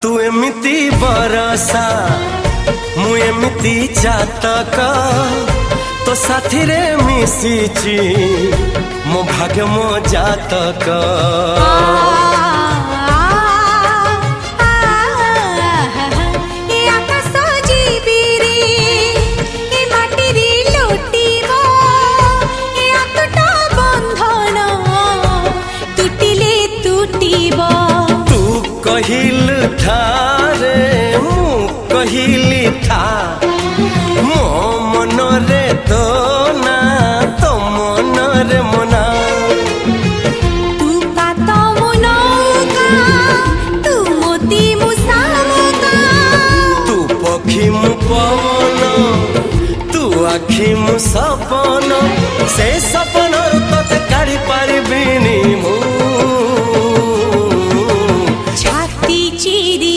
तू एमिति बरसा मु एमिति चातक तो साथी रे मिशिची मो भाग्य मो जातक। कहिल था रे मु कहिली था मो मन रे तो ना तो मन रे मना। तू का तो मुनौका तू मोती मुसामुका तू पखी मु पवन तू आखी मु सपन से सपन